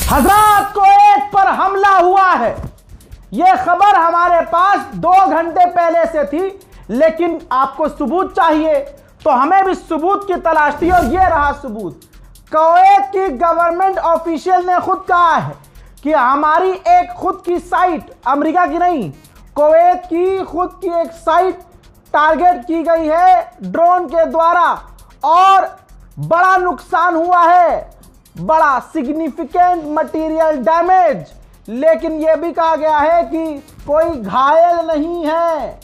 हजरात, कुवैत पर हमला हुआ है। यह खबर हमारे पास 2 घंटे पहले से थी, लेकिन आपको सबूत चाहिए तो हमें भी सबूत की तलाश थी और यह रहा सबूत। कुवैत की गवर्नमेंट ऑफिशियल ने खुद कहा है कि हमारी एक खुद की साइट, अमेरिका की नहीं, कुवैत की खुद की एक साइट टारगेट की गई है ड्रोन के द्वारा और बड़ा नुकसान हुआ है, बड़ा सिग्निफिकेंट मटेरियल डैमेज। लेकिन यह भी कहा गया है कि कोई घायल नहीं है,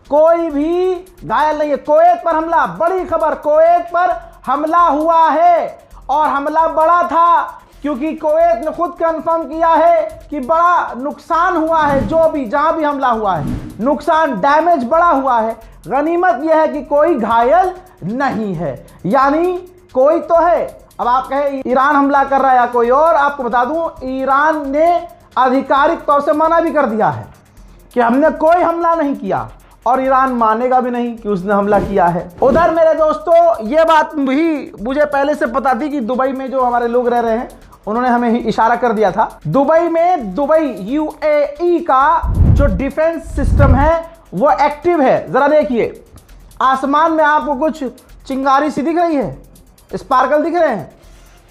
कोई भी घायल नहीं है। कुवैत पर हमला, बड़ी खबर, कुवैत पर हमला हुआ है और हमला बड़ा था क्योंकि कुवैत ने खुद कंफर्म किया है कि बड़ा नुकसान हुआ है। जो भी जहां भी हमला हुआ है, नुकसान, डैमेज बड़ा हुआ है। गनीमत यह है कि कोई घायल नहीं है, यानी कोई तो है। अब आप कहें ईरान हमला कर रहा है या कोई और, आपको बता दूं ईरान ने आधिकारिक तौर से मना भी कर दिया है कि हमने कोई हमला नहीं किया और ईरान मानेगा भी नहीं कि उसने हमला किया है। उधर मेरे दोस्तों, ये बात भी मुझे पहले से पता थी कि दुबई में जो हमारे लोग रह रहे हैं उन्होंने हमें ही इशारा कर दिया था। दुबई में, दुबई यूएई का जो डिफेंस सिस्टम है वो एक्टिव है। जरा देखिए, आसमान में आपको कुछ चिंगारी सी दिख रही है, स्पार्कल दिख रहे हैं?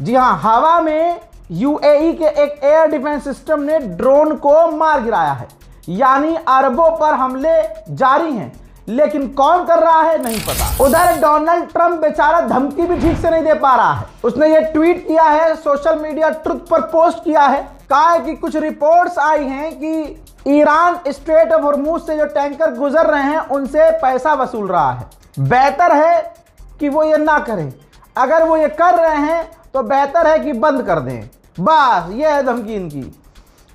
जी हाँ, हवा में यूएई के एक एयर डिफेंस सिस्टम ने ड्रोन को मार गिराया है, यानी अरबों पर हमले जारी हैं। लेकिन कौन कर रहा है नहीं पता। उधर डोनाल्ड ट्रंप बेचारा धमकी भी ठीक से नहीं दे पा रहा है। उसने ये ट्वीट किया है, सोशल मीडिया ट्रुथ पर पोस्ट किया है, कहा है कि कुछ रिपोर्ट्स आई हैं कि ईरान स्ट्रेट ऑफ हॉर्मुज से जो टैंकर गुजर रहे हैं उनसे पैसा वसूल रहा है। बेहतर है कि वो ये ना करें, अगर वो ये कर रहे हैं तो बेहतर है कि बंद कर दें। बस ये है धमकी इनकी,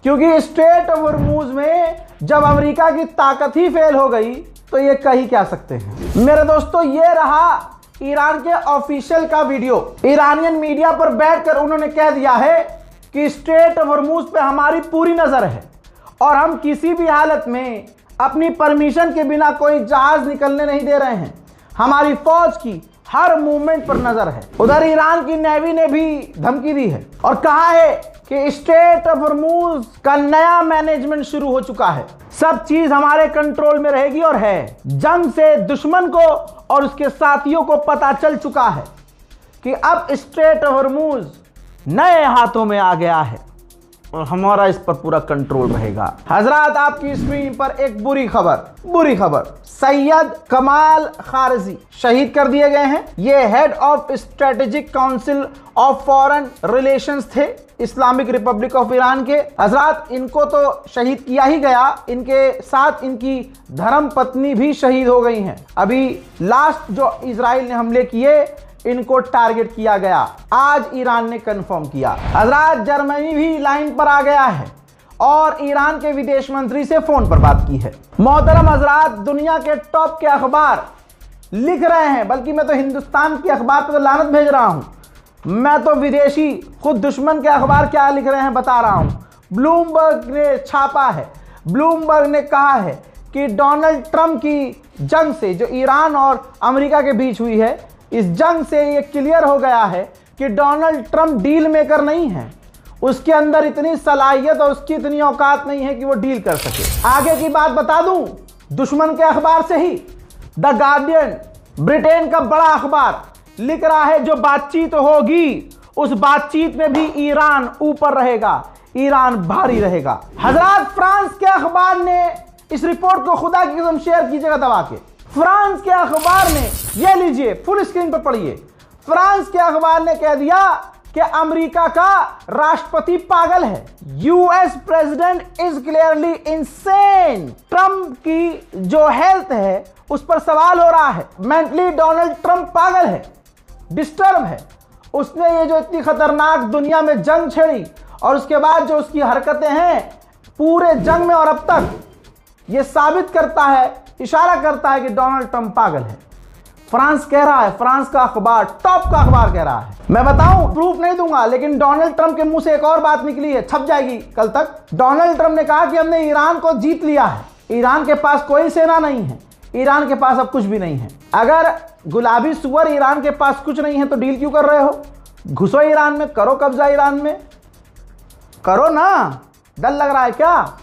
क्योंकि स्ट्रेट ऑफ हॉर्मुज में जब अमेरिका की ताकत ही फेल हो गई तो ये कह ही क्या सकते हैं। मेरे दोस्तों, ये रहा ईरान के ऑफिशियल का वीडियो। ईरानियन मीडिया पर बैठकर उन्होंने कह दिया है कि स्ट्रेट ऑफ हॉर्मुज पे हमारी पूरी नजर है और हम किसी भी हालत में अपनी परमिशन के बिना कोई जहाज निकलने नहीं दे रहे हैं। हमारी फौज की हर मूवमेंट पर नजर है। उधर ईरान की नेवी ने भी धमकी दी है और कहा है कि स्ट्रेट ऑफ हॉर्मुज का नया मैनेजमेंट शुरू हो चुका है, सब चीज हमारे कंट्रोल में रहेगी और है। जंग से दुश्मन को और उसके साथियों को पता चल चुका है कि अब स्ट्रेट ऑफ हॉर्मुज नए हाथों में आ गया है और हमारा इस पर पूरा कंट्रोल रहेगा। हजरात, आपकी स्क्रीन पर एक बुरी खबर, सैयद कमाल खारजी शहीद कर दिए गए हैं। ये head of strategic council of foreign relations थे इस्लामिक रिपब्लिक ऑफ ईरान के। हजरात, इनको तो शहीद किया ही गया, इनके साथ इनकी धर्म पत्नी भी शहीद हो गई हैं। अभी लास्ट जो इजराइल ने हमले किए, इनको टारगेट किया गया, आज ईरान ने कंफर्म किया। हजरात, जर्मनी भी लाइन पर आ गया है और ईरान के विदेश मंत्री से फोन पर बात की है। मोहतरम हजरात, दुनिया के टॉप के अखबार लिख रहे हैं, बल्कि मैं तो हिंदुस्तान की अखबार पर तो लानत भेज रहा हूं, मैं तो विदेशी खुद दुश्मन के अखबार क्या लिख रहे हैं बता रहा हूं। ब्लूमबर्ग ने छापा है, ब्लूमबर्ग ने कहा है कि डोनाल्ड ट्रंप की जंग से, जो ईरान और अमेरिका के बीच हुई है, इस जंग से ये क्लियर हो गया है कि डोनाल्ड ट्रंप डील मेकर नहीं है। उसके अंदर इतनी सलाहियत और उसकी इतनी औकात नहीं है कि वो डील कर सके। आगे की बात बता दूं, दुश्मन के अखबार से ही द गार्डियन, ब्रिटेन का बड़ा अखबार, लिख रहा है जो बातचीत होगी उस बातचीत में भी ईरान ऊपर रहेगा, ईरान भारी रहेगा। हजरात, फ्रांस के अखबार ने इस रिपोर्ट को खुदा की कसम शेयर कीजिएगा दबा के। फ्रांस के अखबार ने, ये लीजिए फुल स्क्रीन पर पढ़िए, फ्रांस के अखबार ने कह दिया कि अमेरिका का राष्ट्रपति पागल है। US president is clearly insane. Trump की जो हेल्थ है उस पर सवाल हो रहा है। मेंटली डोनाल्ड ट्रंप पागल है, डिस्टर्ब है। उसने ये जो इतनी खतरनाक दुनिया में जंग छेड़ी और उसके बाद जो उसकी हरकतें हैं पूरे जंग में और अब तक, ये साबित करता है, इशारा करता है कि डोनाल्ड ट्रंप पागल है। फ्रांस कह रहा है, फ्रांस का अखबार, टॉप का अखबार कह रहा है। मैं बताऊं, प्रूफ नहीं दूंगा, लेकिन डोनाल्ड ट्रंप के मुंह से एक और बात निकली है, छप जाएगी कल तक। डोनाल्ड ट्रंप ने कहा कि हमने ईरान को जीत लिया है, ईरान के पास कोई सेना नहीं है, ईरान के पास अब कुछ भी नहीं है। अगर गुलाबी सुअर ईरान के पास कुछ नहीं है तो डील क्यों कर रहे हो? घुसो ईरान में, करो कब्जा ईरान में। करो ना, डर लग रहा है क्या?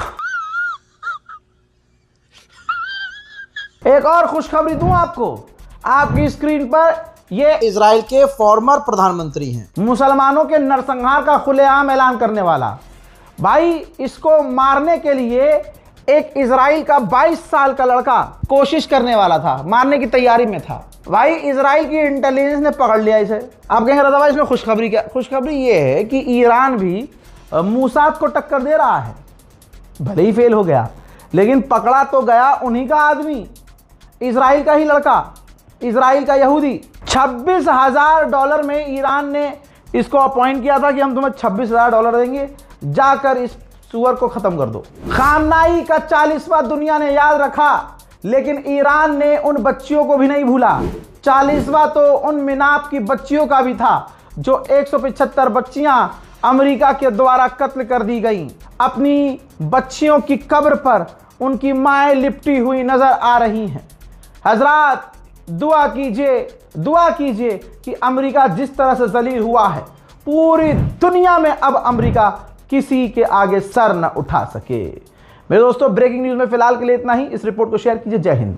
एक और खुशखबरी दूं आपको, आपकी स्क्रीन पर ये इजराइल के फॉर्मर प्रधानमंत्री हैं। मुसलमानों के नरसंहार का खुलेआम ऐलान करने वाला भाई, इसको मारने के लिए एक इजराइल का 22 साल का लड़का कोशिश करने वाला था, मारने की तैयारी में था भाई। इजराइल की इंटेलिजेंस ने पकड़ लिया इसे। आप कहेंगे रजा भाई इसमें खुशखबरी क्या? खुशखबरी ये है कि ईरान भी मूसाद को टक्कर दे रहा है, भले ही फेल हो गया लेकिन पकड़ा तो गया उन्हीं का आदमी, इजराइल का ही लड़का, इजराइल का यहूदी। $26,000 में ईरान ने इसको अपॉइंट किया था कि हम तुम्हें $26,000 देंगे, जाकर इस सुअर को खत्म कर दो। खामनाई का 40वां दुनिया ने याद रखा, लेकिन ईरान ने उन बच्चियों को भी नहीं भूला। 40वां तो उन मिनाप की बच्चियों का भी था जो 175 बच्चियां अमेरिका के द्वारा कत्ल कर दी गईं। अपनी बच्चियों की कब्र पर उनकी माएं लिपटी हुई नजर आ रही हैं। हजरात, दुआ कीजिए कि अमेरिका जिस तरह से जलील हुआ है, पूरी दुनिया में अब अमेरिका किसी के आगे सर न उठा सके। मेरे दोस्तों, ब्रेकिंग न्यूज में फिलहाल के लिए इतना ही। इस रिपोर्ट को शेयर कीजिए। जय हिंद।